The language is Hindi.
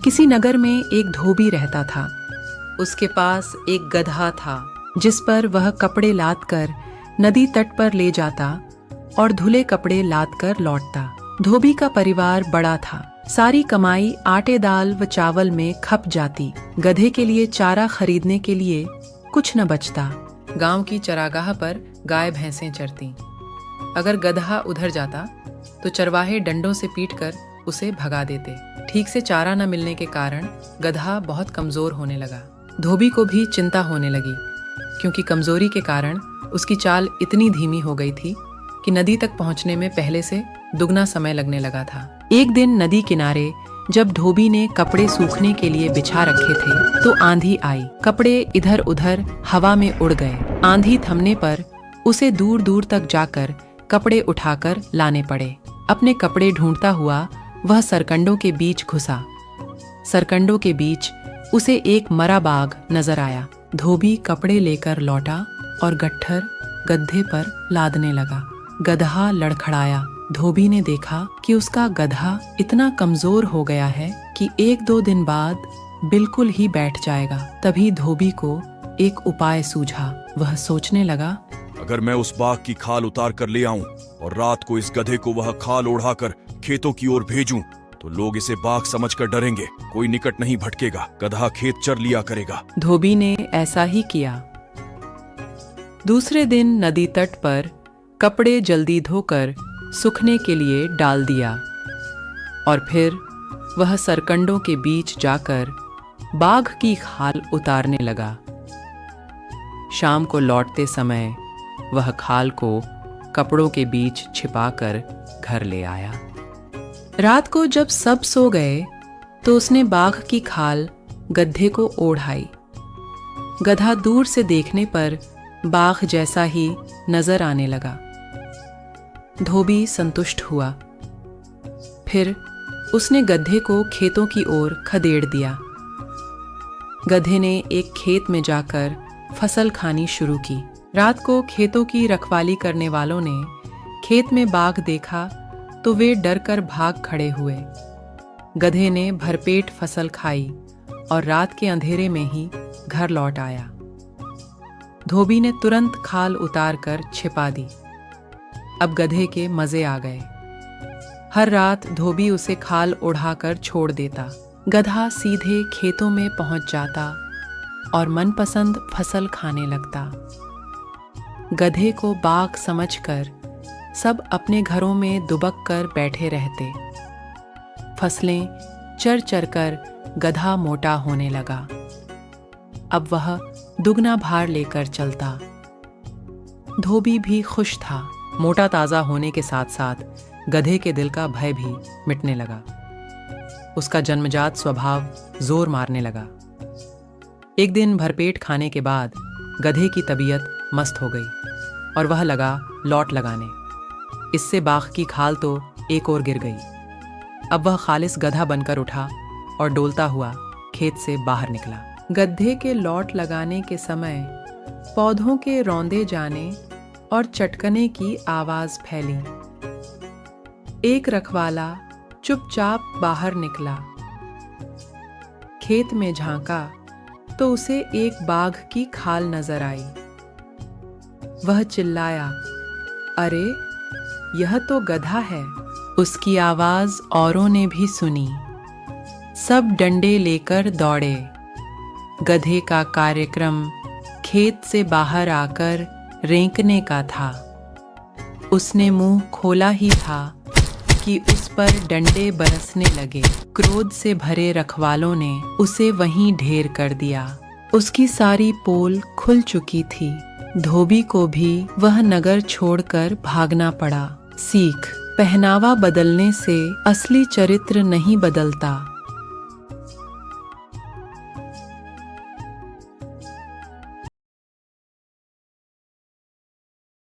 किसी नगर में एक धोबी रहता था। उसके पास एक गधा था जिस पर वह कपड़े लाद कर नदी तट पर ले जाता और धुले कपड़े लाद कर लौटता। धोबी का परिवार बड़ा था। सारी कमाई आटे दाल व चावल में खप जाती। गधे के लिए चारा खरीदने के लिए कुछ न बचता। गांव की चरागाह पर गाय भैंसें चरती। अगर गधा उधर जाता तो चरवाहे डंडों से पीटकर उसे भगा देते। ठीक से चारा न मिलने के कारण गधा बहुत कमजोर होने लगा। धोबी को भी चिंता होने लगी, क्योंकि कमजोरी के कारण उसकी चाल इतनी धीमी हो गई थी कि नदी तक पहुंचने में पहले से दुगना समय लगने लगा था। एक दिन नदी किनारे जब धोबी ने कपड़े सूखने के लिए बिछा रखे थे तो आंधी आई। कपड़े इधर उधर हवा में उड़ गए। आंधी थमने पर उसे दूर दूर तक जाकर कपड़े उठाकर लाने पड़े। अपने कपड़े ढूंढता हुआ वह सरकंडों के बीच घुसा। सरकंडों के बीच उसे एक मरा बाघ नजर आया। धोबी कपड़े लेकर लौटा और गट्ठर गड्ढे पर लादने लगा। गधा लड़खड़ाया। धोबी ने देखा कि उसका गधा इतना कमजोर हो गया है कि 1-2 दिन बाद बिल्कुल ही बैठ जाएगा। तभी धोबी को एक उपाय सूझा। वह सोचने लगा, अगर मैं उस बाघ की खाल उतार कर ले आऊं और रात को इस गधे को वह खाल ओढ़ाकर खेतों की ओर भेजूं तो लोग इसे बाघ समझकर डरेंगे। कोई निकट नहीं भटकेगा। गधा खेत चर लिया करेगा। धोबी ने ऐसा ही किया। दूसरे दिन नदी तट पर कपड़े जल्दी धोकर सूखने के लिए डाल दिया और फिर वह सरकंडों के बीच जाकर बाघ की खाल उतारने लगा। शाम को लौटते समय वह खाल को कपड़ों के बीच छिपाकर घर ले आया। रात को जब सब सो गए तो उसने बाघ की खाल गधे को ओढ़ाई। गधा दूर से देखने पर बाघ जैसा ही नजर आने लगा। धोबी संतुष्ट हुआ। फिर उसने गधे को खेतों की ओर खदेड़ दिया। गधे ने एक खेत में जाकर फसल खानी शुरू की। रात को खेतों की रखवाली करने वालों ने खेत में बाघ देखा तो वे डरकर भाग खड़े हुए। गधे ने भरपेट फसल खाई और रात के अंधेरे में ही घर लौट आया। धोबी ने तुरंत खाल उतारकर छिपा दी। अब गधे के मजे आ गए। हर रात धोबी उसे खाल उड़ाकर छोड़ देता। गधा सीधे खेतों में पहुंच जाता और मनपसंद फसल खाने लगता। गधे को बाघ समझकर सब अपने घरों में दुबक कर बैठे रहते। फसलें चर चर कर गधा मोटा होने लगा। अब वह दुगना भार लेकर चलता। धोबी भी खुश था। मोटा ताजा होने के साथ साथ गधे के दिल का भय भी मिटने लगा। उसका जन्मजात स्वभाव जोर मारने लगा। एक दिन भरपेट खाने के बाद गधे की तबीयत मस्त हो गई और वह लगा लौट लगाने। इससे बाघ की खाल तो एक ओर गिर गई। अब वह खालिस गधा बनकर उठा और डोलता हुआ खेत से बाहर निकला। गधे के लौट लगाने के समय पौधों के रौंदे जाने और चटकने की आवाज फैली। एक रखवाला चुपचाप बाहर निकला। खेत में झांका तो उसे एक बाघ की खाल नजर आई। वह चिल्लाया, अरे यह तो गधा है। उसकी आवाज औरों ने भी सुनी। सब डंडे लेकर दौड़े। गधे का कार्यक्रम खेत से बाहर आकर रेंकने का था। उसने मुंह खोला ही था कि उस पर डंडे बरसने लगे। क्रोध से भरे रखवालों ने उसे वहीं ढेर कर दिया। उसकी सारी पोल खुल चुकी थी। धोबी को भी वह नगर छोड़कर भागना पड़ा। सीख: पहनावा बदलने से असली चरित्र नहीं बदलता,